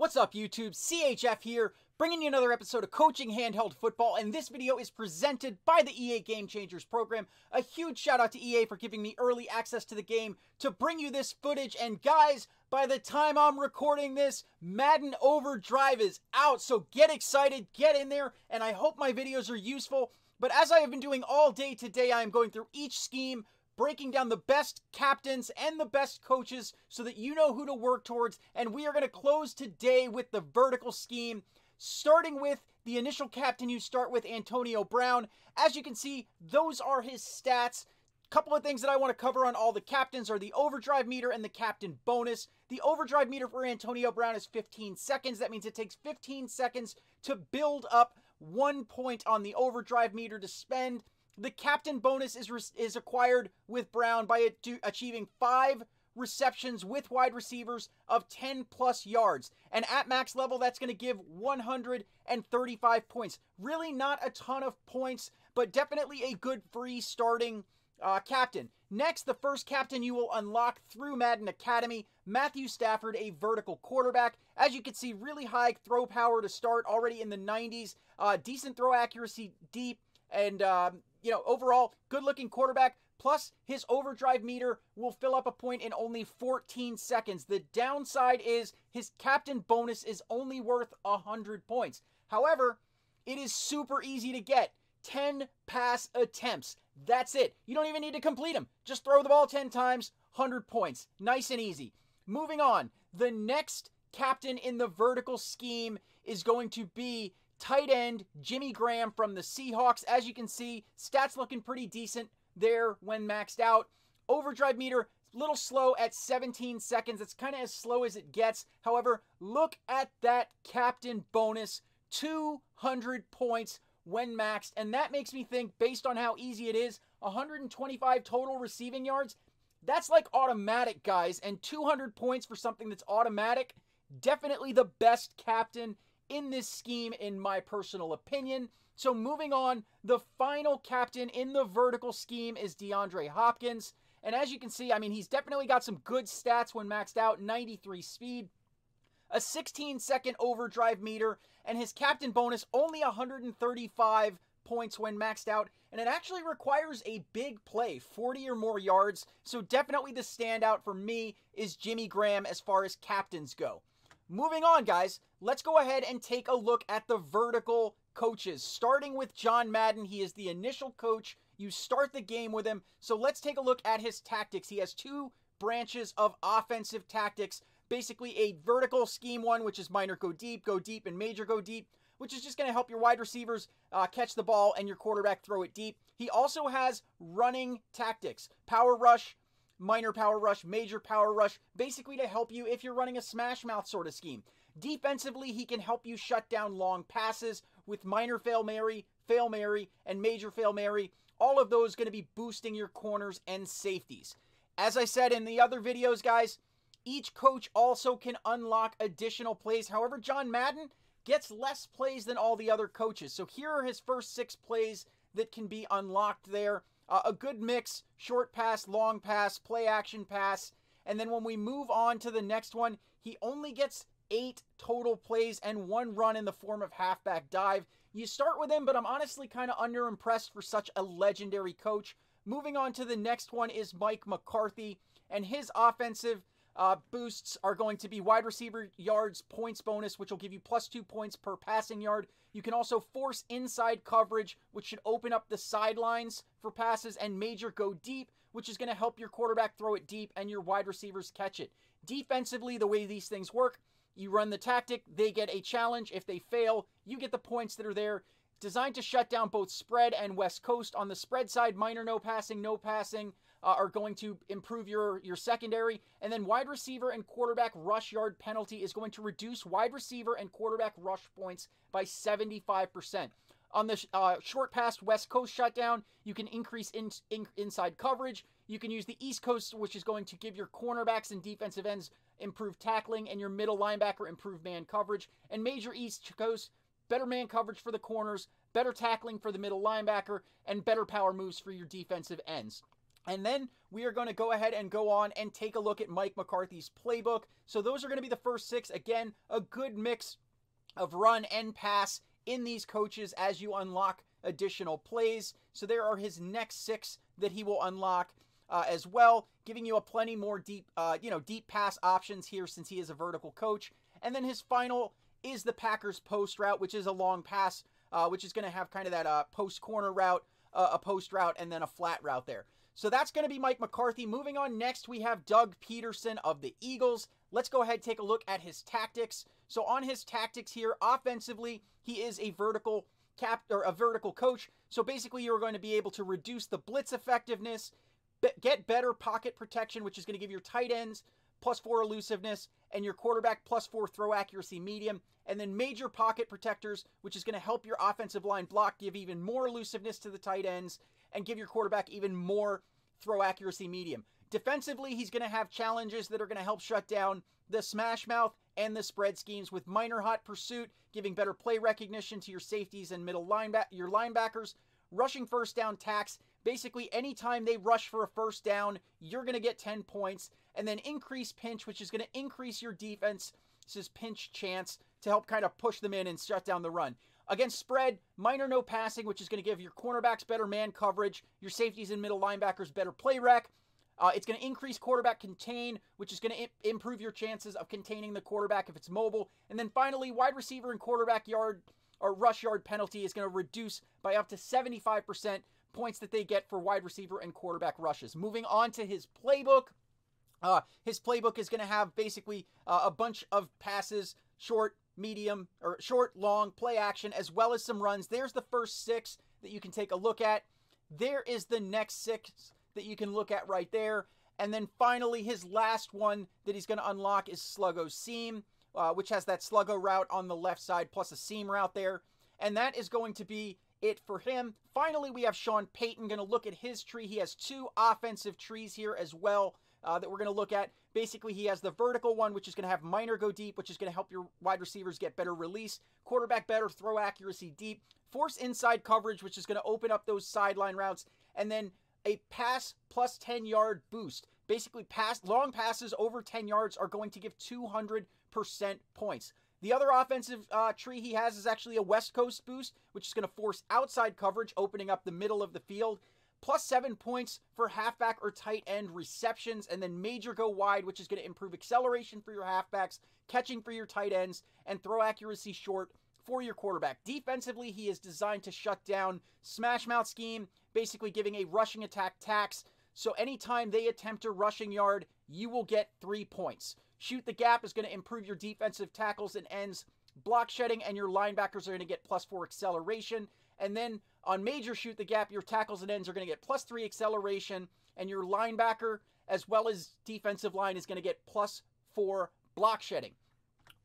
What's up, YouTube? CHF here, bringing you another episode of Coaching Handheld Football, and this video is presented by the EA Game Changers program. A huge shout out to EA for giving me early access to the game to bring you this footage, and guys, by the time I'm recording this, Madden Overdrive is out, so get excited, get in there, and I hope my videos are useful. But as I have been doing all day today, I am going through each scheme, breaking down the best captains and the best coaches so that you know who to work towards. And we are going to close today with the vertical scheme, starting with the initial captain you start with, Antonio Brown. As you can see, those are his stats. Couple of things that I want to cover on all the captains are the overdrive meter and the captain bonus. The overdrive meter for Antonio Brown is 15 seconds. That means it takes 15 seconds to build up 1 point on the overdrive meter to spend. The captain bonus is acquired with Brown by achieving 5 receptions with wide receivers of 10 plus yards. And at max level, that's going to give 135 points. Really not a ton of points, but definitely a good free starting captain. Next, the first captain you will unlock through Madden Academy, Matthew Stafford, a vertical quarterback. As you can see, really high throw power to start, already in the 90s. Decent throw accuracy deep, and overall, good-looking quarterback, plus his overdrive meter will fill up a point in only 14 seconds. The downside is his captain bonus is only worth 100 points. However, it is super easy to get. 10 pass attempts. That's it. You don't even need to complete them. Just throw the ball 10 times, 100 points. Nice and easy. Moving on, the next captain in the vertical scheme is going to be tight end Jimmy Graham from the Seahawks. As you can see, stats looking pretty decent there when maxed out. Overdrive meter, a little slow at 17 seconds. It's kind of as slow as it gets. However, look at that captain bonus, 200 points when maxed. And that makes me think, based on how easy it is, 125 total receiving yards, that's like automatic, guys. And 200 points for something that's automatic, definitely the best captain in this scheme, in my personal opinion. So moving on, the final captain in the vertical scheme is DeAndre Hopkins. And as you can see, I mean, he's definitely got some good stats when maxed out. 93 speed, a 16-second overdrive meter, and his captain bonus only 135 points when maxed out. And it actually requires a big play, 40 or more yards. So definitely the standout for me is Jimmy Graham as far as captains go. Moving on, guys, let's go ahead and take a look at the vertical coaches. Starting with John Madden, he is the initial coach. You start the game with him. So let's take a look at his tactics. He has 2 branches of offensive tactics. Basically a vertical scheme one, which is minor go deep, and major go deep, which is just going to help your wide receivers catch the ball and your quarterback throw it deep. He also has running tactics, power rush, minor power rush, major power rush, basically to help you if you're running a smash mouth sort of scheme. Defensively, he can help you shut down long passes with minor Fail Mary, and major Fail Mary. All of those going to be boosting your corners and safeties. As I said in the other videos, guys, each coach also can unlock additional plays. However, John Madden gets less plays than all the other coaches. So here are his first 6 plays that can be unlocked there. A good mix, short pass, long pass, play action pass. And then when we move on to the next one, he only gets 8 total plays and 1 run in the form of halfback dive. You start with him, but I'm honestly kind of underimpressed for such a legendary coach. Moving on to the next one is Mike McCarthy, and his offensive boosts are going to be wide receiver yards points bonus, which will give you +2 points per passing yard. You can also force inside coverage, which should open up the sidelines for passes, and major go deep, which is going to help your quarterback throw it deep and your wide receivers catch it. Defensively, the way these things work, you run the tactic, they get a challenge. If they fail, you get the points that are there. Designed to shut down both spread and West Coast. On the spread side, minor no passing, are going to improve your secondary. And then wide receiver and quarterback rush yard penalty is going to reduce wide receiver and quarterback rush points by 75%. On the short pass West Coast shutdown, you can increase inside coverage. You can use the East Coast, which is going to give your cornerbacks and defensive ends improved tackling, and your middle linebacker improved man coverage. And major East Coast, better man coverage for the corners, better tackling for the middle linebacker, and better power moves for your defensive ends. And then we are going to go ahead and go on and take a look at Mike McCarthy's playbook. So those are going to be the first 6. Again, a good mix of run and pass in these coaches as you unlock additional plays. So there are his next 6 that he will unlock as well, giving you a plenty more deep pass options here since he is a vertical coach. And then his final is the Packers post route, which is a long pass, which is going to have kind of that post corner route, a post route, and then a flat route there. So that's going to be Mike McCarthy. Moving on, next we have Doug Peterson of the Eagles. Let's go ahead and take a look at his tactics. So on his tactics here, offensively, he is a vertical coach. So basically, you're going to be able to reduce the blitz effectiveness, get better pocket protection, which is going to give your tight ends +4 elusiveness, and your quarterback +4 throw accuracy medium, and then major pocket protectors, which is going to help your offensive line block, give even more elusiveness to the tight ends, and give your quarterback even more throw accuracy medium. Defensively, he's going to have challenges that are going to help shut down the smash mouth and the spread schemes with minor hot pursuit, giving better play recognition to your safeties and your linebackers, rushing first down tacks. Basically, anytime they rush for a first down, you're going to get 10 points. And then increase pinch, which is going to increase your defense's pinch chance to help kind of push them in and shut down the run. Against spread, minor no passing, which is going to give your cornerbacks better man coverage, your safeties and middle linebackers better play rec. It's going to increase quarterback contain, which is going to improve your chances of containing the quarterback if it's mobile. And then finally, wide receiver and quarterback yard or rush yard penalty is going to reduce by up to 75% points that they get for wide receiver and quarterback rushes. Moving on to his playbook. His playbook is going to have basically a bunch of passes, short, medium, or short, long, play action, as well as some runs. There's the first 6 that you can take a look at. There is the next 6 that you can look at right there. And then finally, his last one that he's going to unlock is Sluggo Seam, which has that Sluggo route on the left side plus a seam route there. And that is going to be it for him. Finally, we have Sean Payton. Going to look at his tree. He has 2 offensive trees here as well that we're going to look at. Basically, he has the vertical one, which is going to have minor go deep, which is going to help your wide receivers get better release, quarterback better throw accuracy deep, force inside coverage, which is going to open up those sideline routes, and then a pass plus 10-yard boost. Basically, long passes over 10 yards are going to give 200% points. The other offensive tree he has is actually a West Coast boost, which is going to force outside coverage, opening up the middle of the field. +7 points for halfback or tight end receptions, and then major go wide, which is going to improve acceleration for your halfbacks, catching for your tight ends, and throw accuracy short for your quarterback. Defensively, he is designed to shut down smash mouth scheme, basically giving a rushing attack tax. So anytime they attempt a rushing yard, you will get 3 points. Shoot the gap is going to improve your defensive tackles and ends, block shedding, and your linebackers are going to get +4 acceleration. And then on major shoot the gap, your tackles and ends are going to get +3 acceleration, and your linebacker as well as defensive line is going to get +4 block shedding.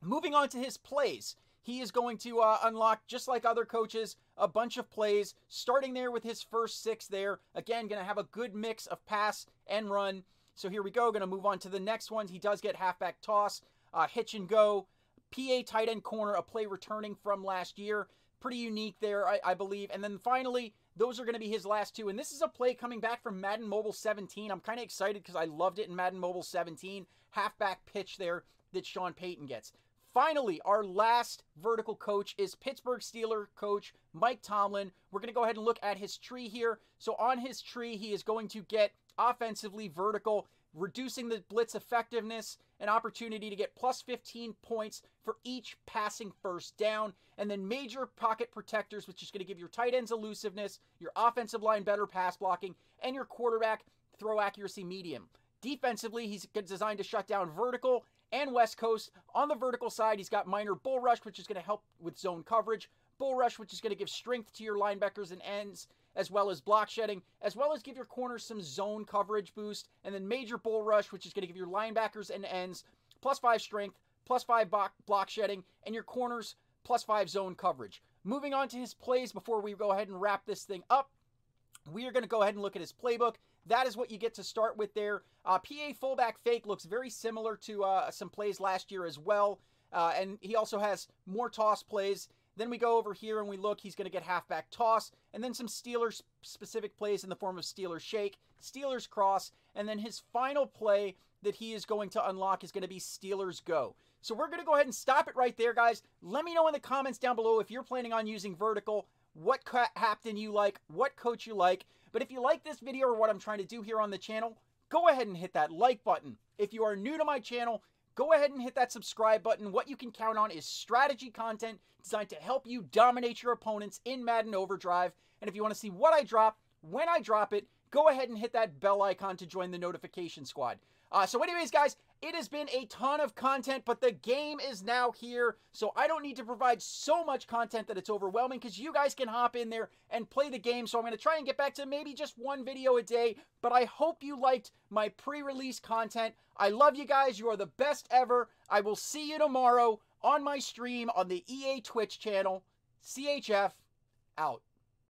Moving on to his plays. He is going to unlock, just like other coaches, a bunch of plays, starting there with his first 6 there. Again, going to have a good mix of pass and run. So here we go. Going to move on to the next ones. He does get halfback toss, hitch and go, PA tight end corner, a play returning from last year. Pretty unique there, I believe. And then finally, those are going to be his last 2. And this is a play coming back from Madden Mobile 17. I'm kind of excited because I loved it in Madden Mobile 17. Halfback pitch there that Sean Payton gets. Finally, our last vertical coach is Pittsburgh Steelers coach Mike Tomlin. We're going to go ahead and look at his tree here. So on his tree, he is going to get offensively vertical, reducing the blitz effectiveness, an opportunity to get +15 points for each passing first down, and then major pocket protectors, which is going to give your tight ends elusiveness, your offensive line better pass blocking, and your quarterback throw accuracy medium. Defensively, he's designed to shut down vertical and West Coast. On the vertical side, he's got minor bull rush, which is going to help with zone coverage, bull rush, which is going to give strength to your linebackers and ends, as well as block shedding, as well as give your corners some zone coverage boost, and then major bull rush, which is going to give your linebackers and ends +5 strength, +5 block shedding, and your corners +5 zone coverage. Moving on to his plays before we go ahead and wrap this thing up, we are going to go ahead and look at his playbook. That is what you get to start with there. PA fullback fake looks very similar to some plays last year as well. And he also has more toss plays. Then we go over here and we look, he's going to get halfback toss, and then some Steelers specific plays in the form of Steelers shake, Steelers cross, and then his final play that he is going to unlock is going to be Steelers go. So we're going to go ahead and stop it right there, guys. Let me know in the comments down below if you're planning on using vertical, what captain you like, what coach you like. But if you like this video or what I'm trying to do here on the channel, go ahead and hit that like button. If you are new to my channel, go ahead and hit that subscribe button. What you can count on is strategy content designed to help you dominate your opponents in Madden Overdrive. And if you want to see what I drop, when I drop it, go ahead and hit that bell icon to join the notification squad. So anyways, guys, it has been a ton of content, but the game is now here, so I don't need to provide so much content that it's overwhelming because you guys can hop in there and play the game. So I'm going to try and get back to maybe just one video a day, but I hope you liked my pre-release content. I love you guys. You are the best ever. I will see you tomorrow on my stream on the EA Twitch channel. CHF out.